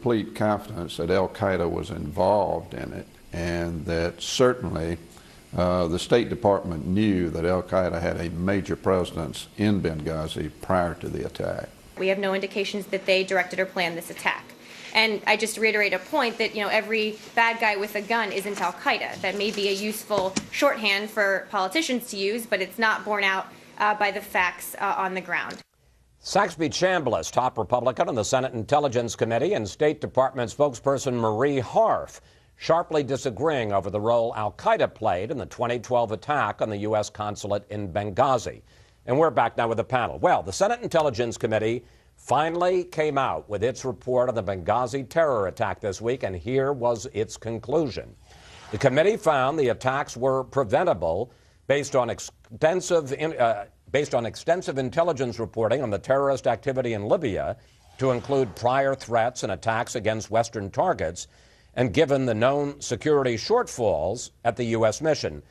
complete confidence that Al-Qaeda was involved in it, and that certainly the State Department knew that Al-Qaeda had a major presence in Benghazi prior to the attack. We have no indications that they directed or planned this attack. And I just reiterate a point that, every bad guy with a gun isn't Al-Qaeda. That may be a useful shorthand for politicians to use, but it's not borne out by the facts on the ground. Saxby Chambliss, top Republican on the Senate Intelligence Committee, and State Department spokesperson Marie Harf sharply disagreeing over the role Al-Qaeda played in the 2012 attack on the U.S. consulate in Benghazi. And we're back now with the panel. Well, the Senate Intelligence Committee finally came out with its report on the Benghazi terror attack this week, and here was its conclusion. The committee found the attacks were preventable based on extensive intelligence reporting on the terrorist activity in Libya, to include prior threats and attacks against Western targets, and given the known security shortfalls at the U.S. mission.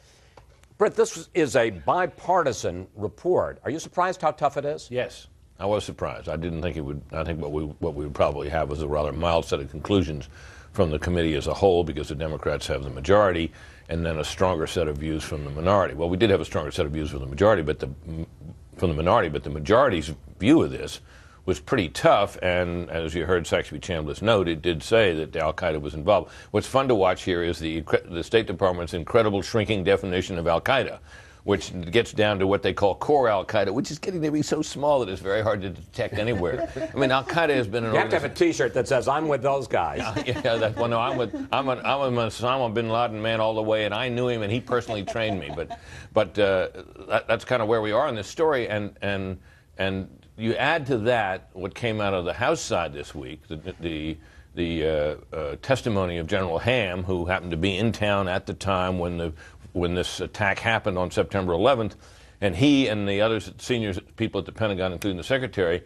Britt, this is a bipartisan report. Are you surprised how tough it is? Yes, I was surprised. I didn't think it would. I think what we would probably have was a rather mild set of conclusions from the committee as a whole, because the Democrats have the majority, and then a stronger set of views from the minority. Well, we did have a stronger set of views from the majority, but the majority's view of this was pretty tough, and as you heard Saxby Chambliss note, it did say that Al-Qaeda was involved. What's fun to watch here is the State Department's incredible shrinking definition of Al-Qaeda, which gets down to what they call core Al-Qaeda, which is getting to be so small that it's very hard to detect anywhere. I mean, Al-Qaeda has been an You have to have a T-shirt that says, "I'm with those guys." Well, no, I'm an Osama bin Laden man all the way, and I knew him, and he personally trained me. But that's kind of where we are in this story, and you add to that what came out of the House side this week, the testimony of General Ham, who happened to be in town at the time when this attack happened on September 11th, and he and the other senior people at the Pentagon, including the Secretary,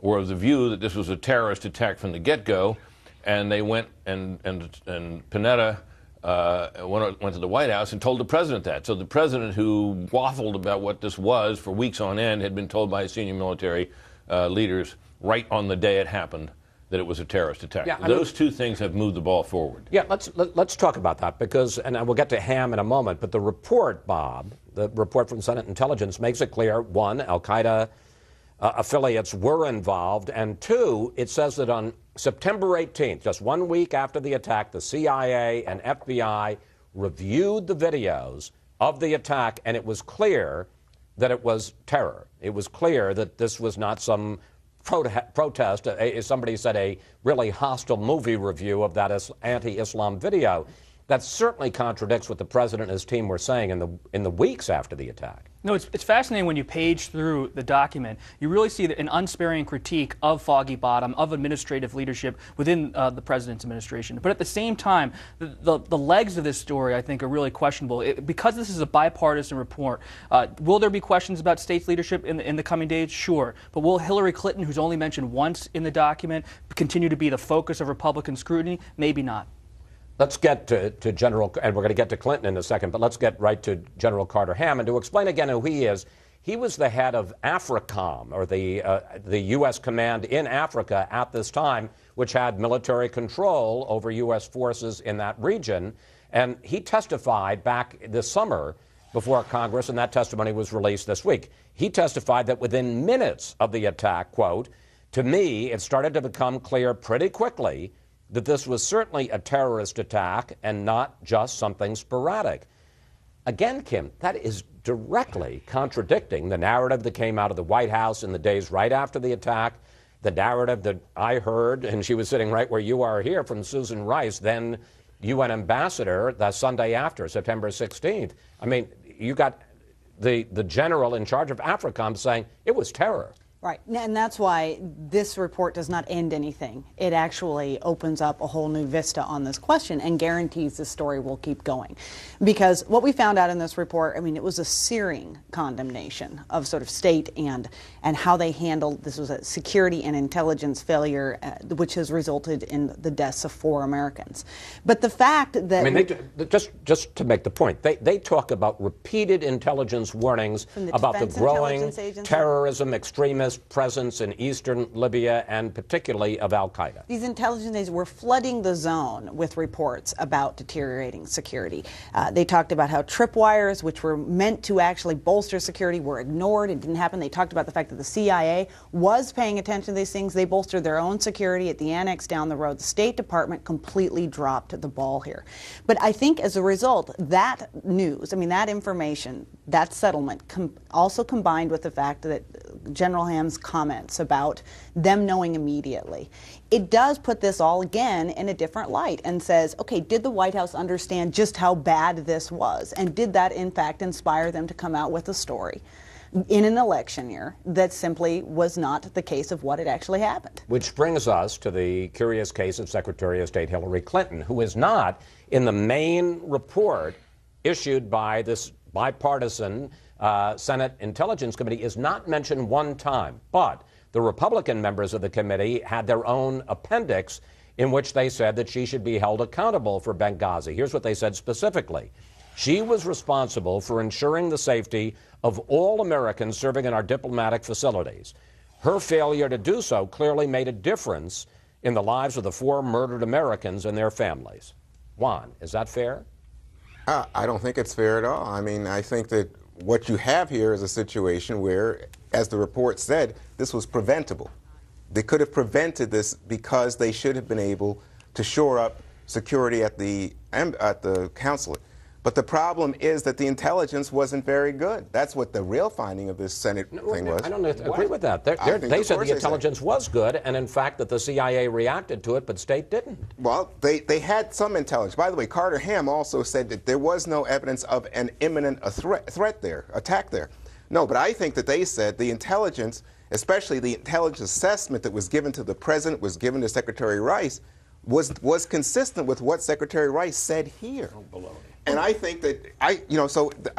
were of the view that this was a terrorist attack from the get-go, and they went and Panetta went to the White House and told the president that. So the president, who waffled about what this was for weeks on end, had been told by senior military leaders right on the day it happened that it was a terrorist attack. Yeah, those two things have moved the ball forward. Yeah, let's talk about that, because, and we'll get to Ham in a moment, but the report, Bob, the report from Senate Intelligence makes it clear, one, Al-Qaeda affiliates were involved, and two, it says that on September 18th, just 1 week after the attack, the CIA and FBI reviewed the videos of the attack, and it was clear that it was terror. It was clear that this was not some protest. Somebody said a really hostile movie review of that anti-Islam video. That certainly contradicts what the president and his team were saying in the weeks after the attack. No, it's fascinating when you page through the document. You really see an unsparing critique of Foggy Bottom, of administrative leadership within the president's administration. But at the same time, the legs of this story, I think, are really questionable. Because this is a bipartisan report, will there be questions about states' leadership in the coming days? Sure. But will Hillary Clinton, who's only mentioned once in the document, continue to be the focus of Republican scrutiny? Maybe not. Let's get to General, and we're going to get to Clinton in a second, but let's get right to General Carter Ham. And to explain again who he is, he was the head of AFRICOM, or the U.S. command in Africa at this time, which had military control over U.S. forces in that region. And he testified back this summer before Congress, and that testimony was released this week. He testified that within minutes of the attack, quote, "To me, it started to become clear pretty quickly that this was certainly a terrorist attack and not just something sporadic." Again, Kim, that is directly contradicting the narrative that came out of the White House in the days right after the attack, the narrative that I heard, and she was sitting right where you are here, from Susan Rice, then UN ambassador, the Sunday after, September 16th. I mean, you got the general in charge of AFRICOM saying it was terror. Right, and that's why this report does not end anything. It actually opens up a whole new vista on this question and guarantees this story will keep going. Because what we found out in this report, I mean, it was a searing condemnation of sort of state and how they handled, this was a security and intelligence failure, which has resulted in the deaths of 4 Americans. But the fact that... I mean, just to make the point, they talk about repeated intelligence warnings about the growing terrorism, extremists, U.S. presence in eastern Libya and particularly of Al-Qaeda. These intelligence agencies were flooding the zone with reports about deteriorating security. They talked about how tripwires, which were meant to actually bolster security, were ignored. It didn't happen. They talked about the fact that the CIA was paying attention to these things. They bolstered their own security at the annex down the road. The State Department completely dropped the ball here. But I think as a result, that news, I mean, that information, that settlement also combined with the fact that General Ham's comments about them knowing immediately, it does put this all again in a different light and says, okay, did the White House understand just how bad this was? And did that in fact inspire them to come out with a story in an election year that simply was not the case of what had actually happened? Which brings us to the curious case of Secretary of State Hillary Clinton, who is not in the main report issued by this bipartisan Senate Intelligence Committee, is not mentioned one time. But the Republican members of the committee had their own appendix in which they said that she should be held accountable for Benghazi. Here's what they said specifically. She was responsible for ensuring the safety of all Americans serving in our diplomatic facilities. Her failure to do so clearly made a difference in the lives of the 4 murdered Americans and their families. Juan, is that fair? I don't think it's fair at all. I mean, I think that what you have here is a situation where, as the report said, this was preventable. They could have prevented this because they should have been able to shore up security at the consulate. But the problem is that the intelligence wasn't very good. That's what the real finding of this Senate thing was. I don't agree with that. They said the intelligence was good, and in fact that the CIA reacted to it, but State didn't. Well, they had some intelligence. By the way, Carter Ham also said that there was no evidence of an imminent attack there. No, but I think that they said the intelligence, especially the intelligence assessment that was given to the president, was given to Secretary Rice, was consistent with what Secretary Rice said here. Oh, baloney. And I think that, I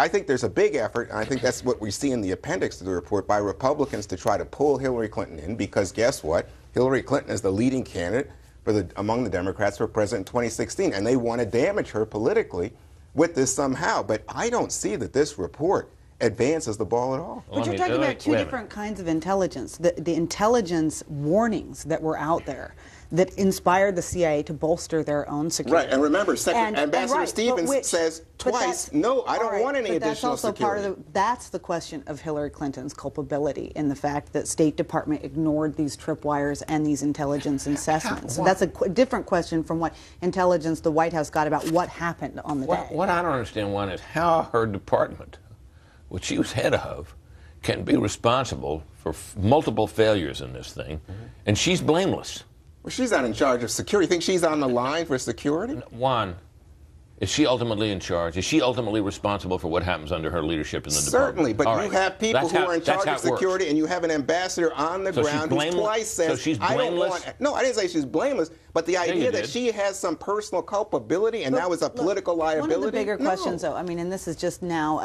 think there's a big effort, and I think that's what we see in the appendix to the report, by Republicans to try to pull Hillary Clinton in, because guess what? Hillary Clinton is the leading candidate among the Democrats for president in 2016, and they want to damage her politically with this somehow. But I don't see that this report advances the ball at all. But you're talking about two different kinds of intelligence. The intelligence warnings that were out there that inspired the CIA to bolster their own security. Right, and remember, Ambassador Stevens says twice, no, I don't want any additional security. That's the question of Hillary Clinton's culpability in the fact that State Department ignored these tripwires and these intelligence assessments. So that's a different question from what intelligence the White House got about what happened on the day. What I don't understand, one, is how her department, which she was head of, can be responsible for multiple failures in this thing, and she's blameless. Well, she's not in charge of security. You think she's on the line for security? Juan, is she ultimately in charge? Is she ultimately responsible for what happens under her leadership in the department? Certainly, but you have people who are in charge of security, and you have an ambassador on the ground who twice says, so she's blameless? No, I didn't say she's blameless, but the idea that she has some personal culpability and now is a political liability. One of the bigger questions, though, I mean, and this is just now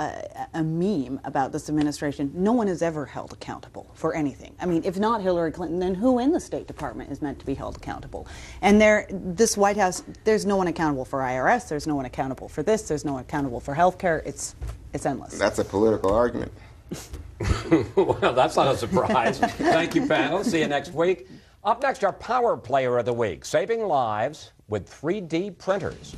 a meme about this administration, no one is ever held accountable for anything. I mean, if not Hillary Clinton, then who in the State Department is meant to be held accountable? And this White House, there's no one accountable for IRS, there's no one accountable for this, there's no one accountable for health care. It's endless. That's a political argument. Well, that's not a surprise. Thank you, panel. See you next week. Up next, our Power Player of the Week, saving lives with 3D printers.